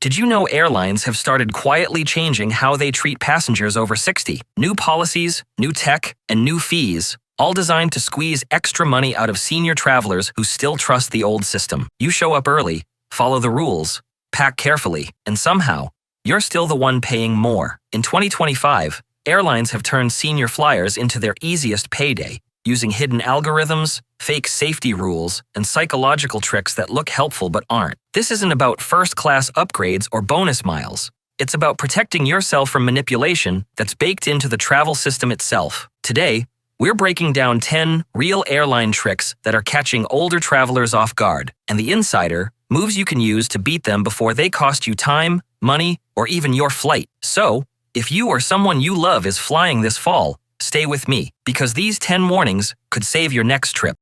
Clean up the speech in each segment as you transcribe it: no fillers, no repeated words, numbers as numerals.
Did you know airlines have started quietly changing how they treat passengers over 60? New policies, new tech, and new fees, all designed to squeeze extra money out of senior travelers who still trust the old system. You show up early, follow the rules, pack carefully, and somehow, you're still the one paying more. In 2025, airlines have turned senior flyers into their easiest payday, using hidden algorithms, fake safety rules, and psychological tricks that look helpful but aren't. This isn't about first-class upgrades or bonus miles. It's about protecting yourself from manipulation that's baked into the travel system itself. Today, we're breaking down 10 real airline tricks that are catching older travelers off guard, and the insider, moves you can use to beat them before they cost you time, money, or even your flight. So, if you or someone you love is flying this fall, stay with me, because these 10 warnings could save your next trip.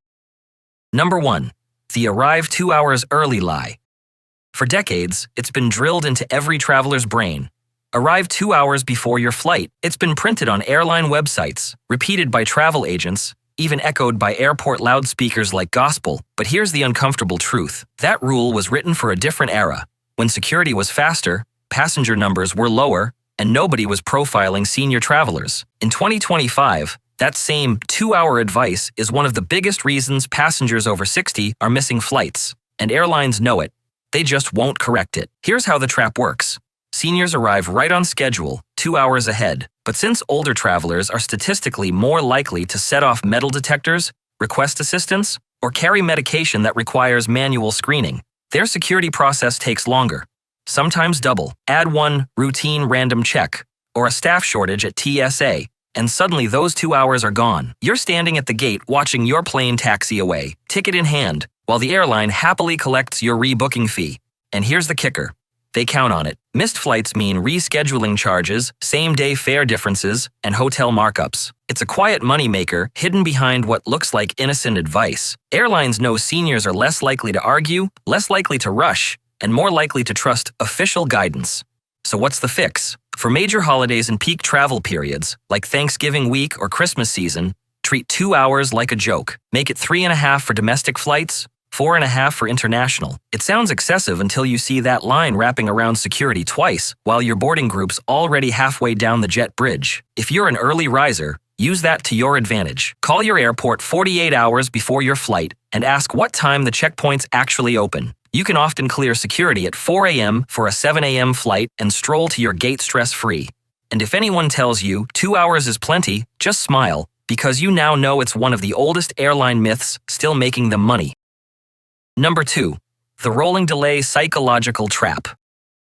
Number 1. The arrive 2 hours early lie. For decades, it's been drilled into every traveler's brain. Arrive 2 hours before your flight. It's been printed on airline websites, repeated by travel agents, even echoed by airport loudspeakers like gospel. But here's the uncomfortable truth. That rule was written for a different era, when security was faster, passenger numbers were lower, and nobody was profiling senior travelers. In 2025, that same 2-hour advice is one of the biggest reasons passengers over 60 are missing flights, and airlines know it. They just won't correct it. Here's how the trap works. Seniors arrive right on schedule, 2 hours ahead. But since older travelers are statistically more likely to set off metal detectors, request assistance, or carry medication that requires manual screening, their security process takes longer. Sometimes double. Add one routine random check, or a staff shortage at TSA, and suddenly those 2 hours are gone. You're standing at the gate watching your plane taxi away, ticket in hand, while the airline happily collects your rebooking fee. And here's the kicker. They count on it. Missed flights mean rescheduling charges, same-day fare differences, and hotel markups. It's a quiet moneymaker hidden behind what looks like innocent advice. Airlines know seniors are less likely to argue, less likely to rush, and more likely to trust official guidance. So what's the fix? For major holidays and peak travel periods, like Thanksgiving week or Christmas season, treat 2 hours like a joke. Make it 3.5 for domestic flights, 4.5 for international. It sounds excessive until you see that line wrapping around security twice, while your boarding group's already halfway down the jet bridge. If you're an early riser, use that to your advantage. Call your airport 48 hours before your flight and ask what time the checkpoints actually open. You can often clear security at 4 a.m. for a 7 a.m. flight and stroll to your gate stress-free. And if anyone tells you 2 hours is plenty, just smile, because you now know it's one of the oldest airline myths still making them money. Number 2. The rolling delay psychological trap.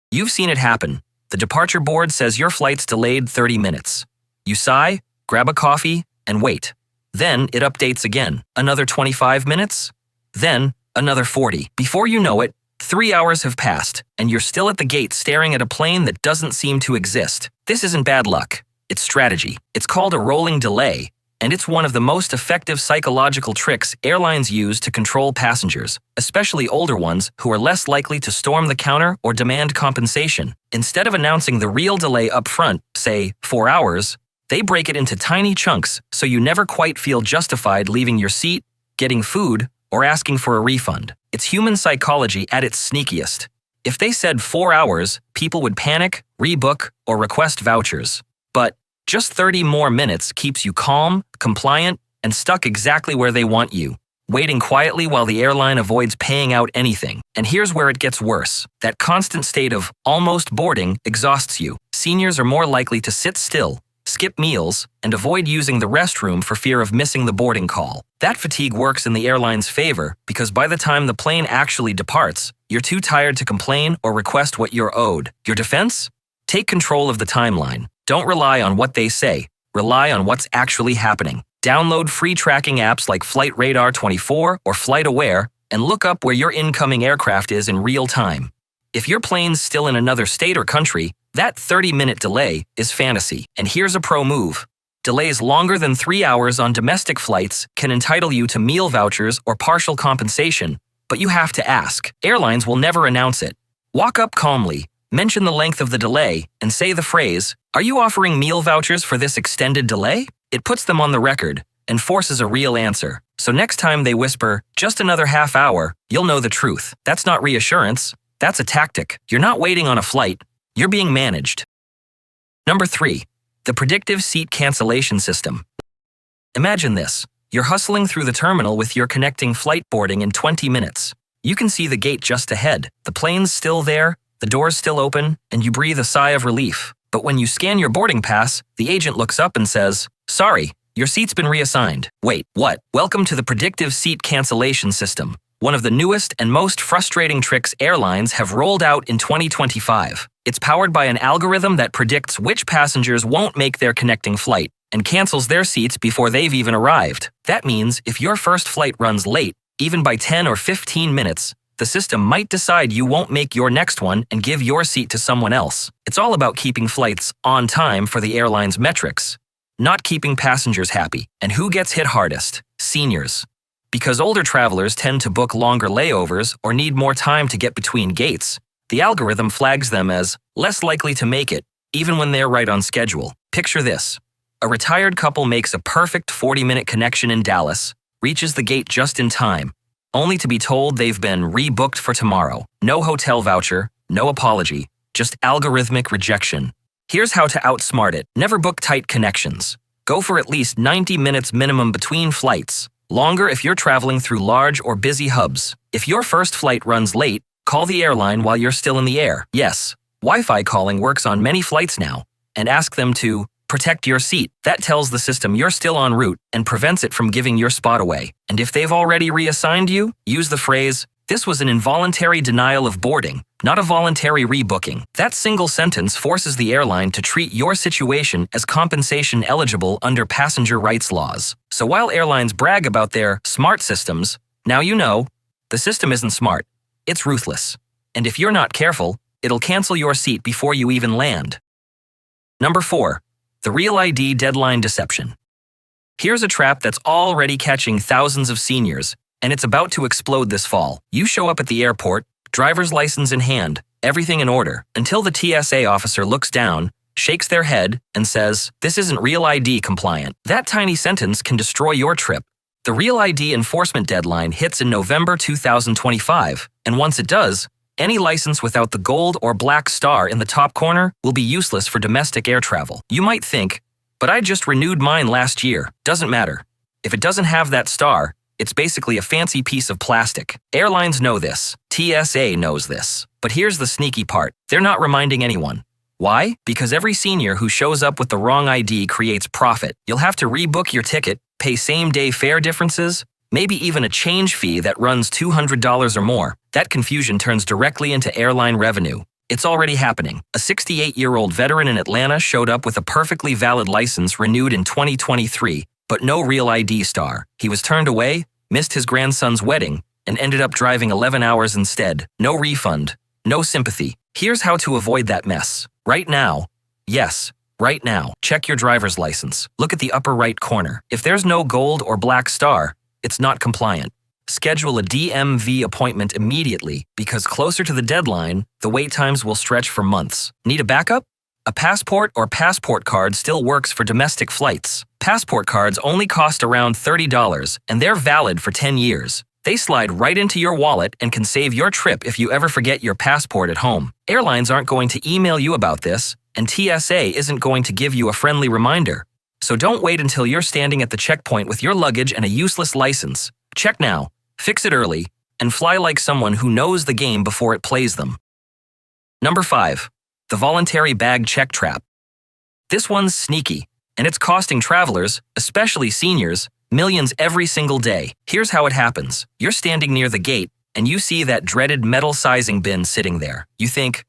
You've seen it happen. The departure board says your flight's delayed 30 minutes. You sigh, grab a coffee, and wait. Then it updates again. Another 25 minutes? Then another 40. Before you know it, 3 hours have passed, and you're still at the gate staring at a plane that doesn't seem to exist. This isn't bad luck. It's strategy. It's called a rolling delay, and it's one of the most effective psychological tricks airlines use to control passengers, especially older ones who are less likely to storm the counter or demand compensation. Instead of announcing the real delay up front, say 4 hours, they break it into tiny chunks so you never quite feel justified leaving your seat, getting food, or asking for a refund. It's human psychology at its sneakiest. If they said 4 hours, people would panic, rebook, or request vouchers. But just 30 more minutes keeps you calm, compliant, and stuck exactly where they want you, waiting quietly while the airline avoids paying out anything. And here's where it gets worse. That constant state of almost boarding exhausts you. Seniors are more likely to sit still, skip meals, and avoid using the restroom for fear of missing the boarding call. That fatigue works in the airline's favor because by the time the plane actually departs, you're too tired to complain or request what you're owed. Your defense? Take control of the timeline. Don't rely on what they say. Rely on what's actually happening. Download free tracking apps like Flight Radar 24 or Flight Aware and look up where your incoming aircraft is in real time. If your plane's still in another state or country, that 30-minute delay is fantasy. And here's a pro move. Delays longer than 3 hours on domestic flights can entitle you to meal vouchers or partial compensation, but you have to ask. Airlines will never announce it. Walk up calmly, mention the length of the delay, and say the phrase, "Are you offering meal vouchers for this extended delay?" It puts them on the record and forces a real answer. So next time they whisper, "just another half hour," you'll know the truth. That's not reassurance. That's a tactic. You're not waiting on a flight. You're being managed. Number 3. The predictive seat cancellation system. Imagine this. You're hustling through the terminal with your connecting flight boarding in 20 minutes. You can see the gate just ahead. The plane's still there, the door's still open, and you breathe a sigh of relief. But when you scan your boarding pass, the agent looks up and says, "Sorry, your seat's been reassigned." Wait, what? Welcome to the predictive seat cancellation system, one of the newest and most frustrating tricks airlines have rolled out in 2025. It's powered by an algorithm that predicts which passengers won't make their connecting flight and cancels their seats before they've even arrived. That means if your first flight runs late, even by 10 or 15 minutes, the system might decide you won't make your next one and give your seat to someone else. It's all about keeping flights on time for the airline's metrics, not keeping passengers happy. And who gets hit hardest? Seniors. Because older travelers tend to book longer layovers or need more time to get between gates, the algorithm flags them as less likely to make it, even when they're right on schedule. Picture this. A retired couple makes a perfect 40-minute connection in Dallas, reaches the gate just in time, only to be told they've been rebooked for tomorrow. No hotel voucher, no apology, just algorithmic rejection. Here's how to outsmart it. Never book tight connections. Go for at least 90 minutes minimum between flights. Longer if you're traveling through large or busy hubs. If your first flight runs late, call the airline while you're still in the air. Yes, Wi-Fi calling works on many flights now. And ask them to protect your seat. That tells the system you're still en route and prevents it from giving your spot away. And if they've already reassigned you, use the phrase, "This was an involuntary denial of boarding, not a voluntary rebooking." That single sentence forces the airline to treat your situation as compensation eligible under passenger rights laws. So while airlines brag about their smart systems, now you know, the system isn't smart. It's ruthless. And if you're not careful, it'll cancel your seat before you even land. Number 4. The Real ID deadline deception. Here's a trap that's already catching thousands of seniors, and it's about to explode this fall. You show up at the airport, driver's license in hand, everything in order, until the TSA officer looks down, shakes their head, and says, "This isn't Real ID compliant." That tiny sentence can destroy your trip. The Real ID enforcement deadline hits in November 2025, and once it does, any license without the gold or black star in the top corner will be useless for domestic air travel. You might think, "But I just renewed mine last year." Doesn't matter. If it doesn't have that star, it's basically a fancy piece of plastic. Airlines know this. TSA knows this. But here's the sneaky part. They're not reminding anyone. Why? Because every senior who shows up with the wrong ID creates profit. You'll have to rebook your ticket, pay same-day fare differences, maybe even a change fee that runs $200 or more. That confusion turns directly into airline revenue. It's already happening. A 68-year-old veteran in Atlanta showed up with a perfectly valid license renewed in 2023, but no Real ID star. He was turned away, missed his grandson's wedding, and ended up driving 11 hours instead. No refund, no sympathy. Here's how to avoid that mess. Right now, yes, right now, check your driver's license. Look at the upper right corner. If there's no gold or black star, it's not compliant. Schedule a DMV appointment immediately because closer to the deadline, the wait times will stretch for months. Need a backup? A passport or passport card still works for domestic flights. Passport cards only cost around $30 and they're valid for 10 years. They slide right into your wallet and can save your trip if you ever forget your passport at home. Airlines aren't going to email you about this, and TSA isn't going to give you a friendly reminder. So don't wait until you're standing at the checkpoint with your luggage and a useless license. Check now, fix it early, and fly like someone who knows the game before it plays them. Number 5. The voluntary bag check trap. This one's sneaky, and it's costing travelers, especially seniors, millions every single day. Here's how it happens. You're standing near the gate, and you see that dreaded metal sizing bin sitting there. You think,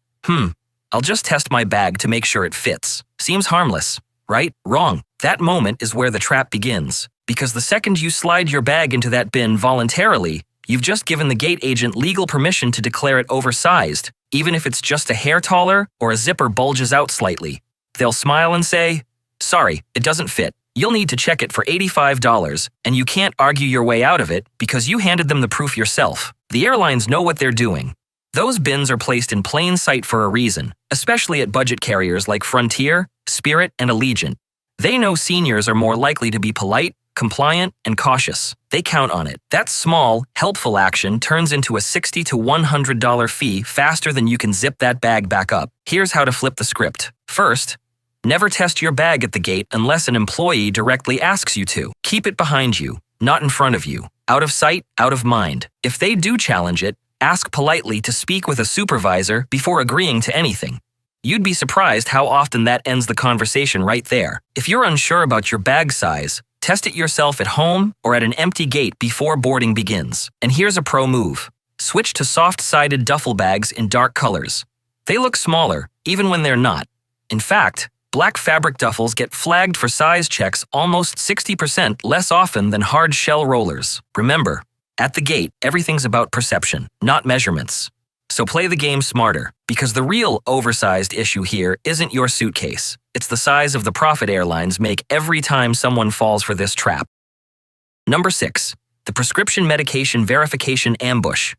I'll just test my bag to make sure it fits. Seems harmless, right? Wrong. That moment is where the trap begins. Because the second you slide your bag into that bin voluntarily, you've just given the gate agent legal permission to declare it oversized, even if it's just a hair taller or a zipper bulges out slightly. They'll smile and say, "Sorry, it doesn't fit. You'll need to check it for $85, and you can't argue your way out of it because you handed them the proof yourself." The airlines know what they're doing. Those bins are placed in plain sight for a reason, especially at budget carriers like Frontier, Spirit, and Allegiant. They know seniors are more likely to be polite, compliant, and cautious. They count on it. That small, helpful action turns into a $60 to $100 fee faster than you can zip that bag back up. Here's how to flip the script. First, never test your bag at the gate unless an employee directly asks you to. Keep it behind you, not in front of you. Out of sight, out of mind. If they do challenge it, ask politely to speak with a supervisor before agreeing to anything. You'd be surprised how often that ends the conversation right there. If you're unsure about your bag size, test it yourself at home or at an empty gate before boarding begins. And here's a pro move. Switch to soft-sided duffel bags in dark colors. They look smaller, even when they're not. In fact, black fabric duffels get flagged for size checks almost 60% less often than hard shell rollers. Remember, at the gate, everything's about perception, not measurements. So play the game smarter, because the real oversized issue here isn't your suitcase. It's the size of the profit airlines make every time someone falls for this trap. Number 6. The prescription medication verification ambush.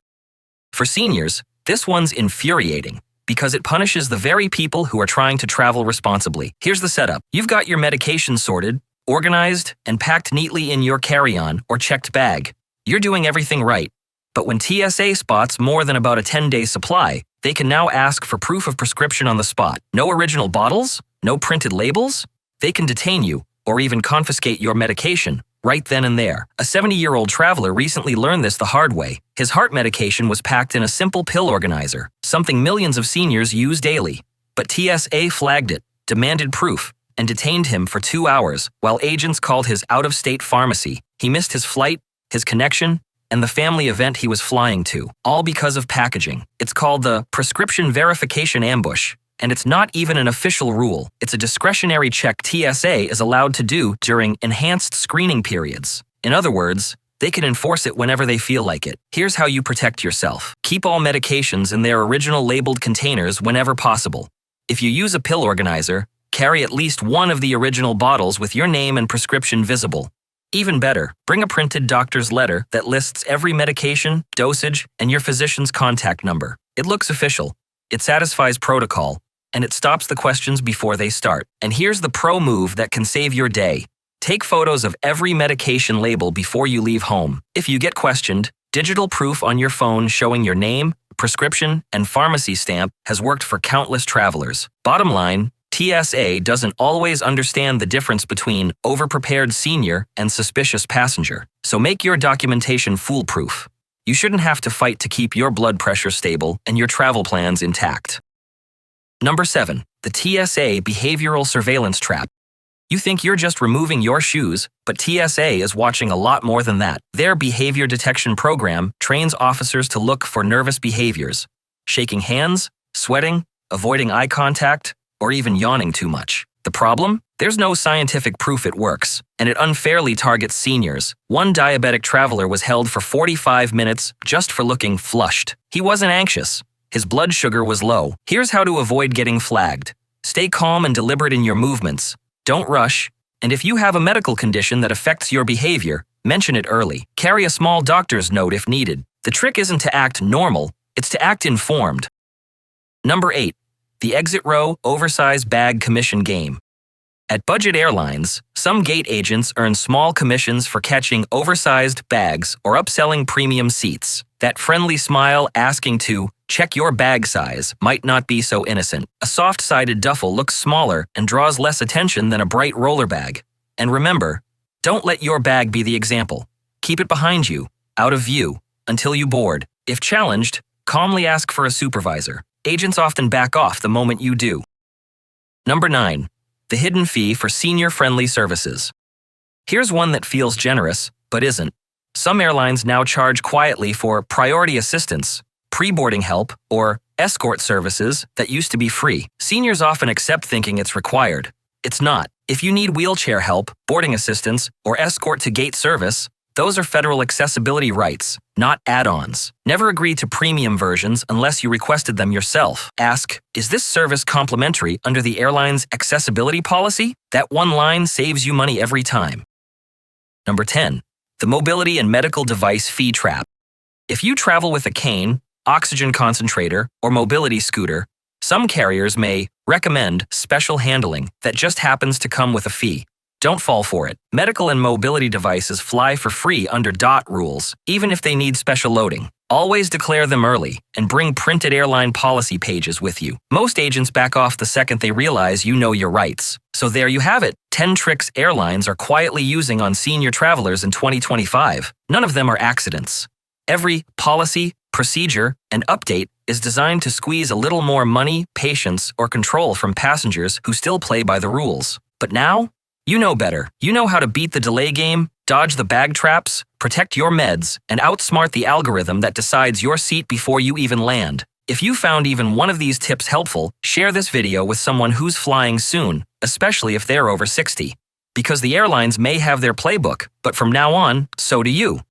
For seniors, this one's infuriating because it punishes the very people who are trying to travel responsibly. Here's the setup. You've got your medication sorted, organized, and packed neatly in your carry-on or checked bag. You're doing everything right. But when TSA spots more than about a 10-day supply, they can now ask for proof of prescription on the spot. No original bottles? No printed labels? They can detain you, or even confiscate your medication, right then and there. A 70-year-old traveler recently learned this the hard way. His heart medication was packed in a simple pill organizer, something millions of seniors use daily. But TSA flagged it, demanded proof, and detained him for 2 hours while agents called his out-of-state pharmacy. He missed his flight, his connection, and the family event he was flying to, all because of packaging. It's called the prescription verification ambush, and it's not even an official rule. It's a discretionary check TSA is allowed to do during enhanced screening periods. In other words, they can enforce it whenever they feel like it. Here's how you protect yourself. Keep all medications in their original labeled containers whenever possible. If you use a pill organizer, carry at least one of the original bottles with your name and prescription visible. Even better, bring a printed doctor's letter that lists every medication, dosage, and your physician's contact number. It looks official, it satisfies protocol, and it stops the questions before they start. And here's the pro move that can save your day. Take photos of every medication label before you leave home. If you get questioned, digital proof on your phone showing your name, prescription, and pharmacy stamp has worked for countless travelers. Bottom line, TSA doesn't always understand the difference between overprepared senior and suspicious passenger, so make your documentation foolproof. You shouldn't have to fight to keep your blood pressure stable and your travel plans intact. Number 7. The TSA behavioral surveillance trap. You think you're just removing your shoes, but TSA is watching a lot more than that. Their behavior detection program trains officers to look for nervous behaviors, shaking hands, sweating, avoiding eye contact, or even yawning too much. The problem? There's no scientific proof it works, and it unfairly targets seniors. One diabetic traveler was held for 45 minutes just for looking flushed. He wasn't anxious. His blood sugar was low. Here's how to avoid getting flagged. Stay calm and deliberate in your movements. Don't rush. And if you have a medical condition that affects your behavior, mention it early. Carry a small doctor's note if needed. The trick isn't to act normal, it's to act informed. Number 8. The exit row oversized bag commission game. At budget airlines, some gate agents earn small commissions for catching oversized bags or upselling premium seats. That friendly smile asking to check your bag size might not be so innocent. A soft-sided duffel looks smaller and draws less attention than a bright roller bag. And remember, don't let your bag be the example. Keep it behind you, out of view, until you board. If challenged, calmly ask for a supervisor. Agents often back off the moment you do. Number 9. The hidden fee for senior-friendly services. Here's one that feels generous, but isn't. Some airlines now charge quietly for priority assistance, pre-boarding help, or escort services that used to be free. Seniors often accept thinking it's required. It's not. If you need wheelchair help, boarding assistance, or escort to gate service, those are federal accessibility rights, not add-ons. Never agree to premium versions unless you requested them yourself. Ask, is this service complimentary under the airline's accessibility policy? That one line saves you money every time. Number 10. The mobility and medical device fee trap. If you travel with a cane, oxygen concentrator, or mobility scooter, some carriers may recommend special handling that just happens to come with a fee. Don't fall for it. Medical and mobility devices fly for free under DOT rules, even if they need special loading. Always declare them early and bring printed airline policy pages with you. Most agents back off the second they realize you know your rights. So there you have it. 10 tricks airlines are quietly using on senior travelers in 2025. None of them are accidents. Every policy, procedure, and update is designed to squeeze a little more money, patience, or control from passengers who still play by the rules. But now, you know better. You know how to beat the delay game, dodge the bag traps, protect your meds, and outsmart the algorithm that decides your seat before you even land. If you found even one of these tips helpful, share this video with someone who's flying soon, especially if they're over 60. Because the airlines may have their playbook, but from now on, so do you.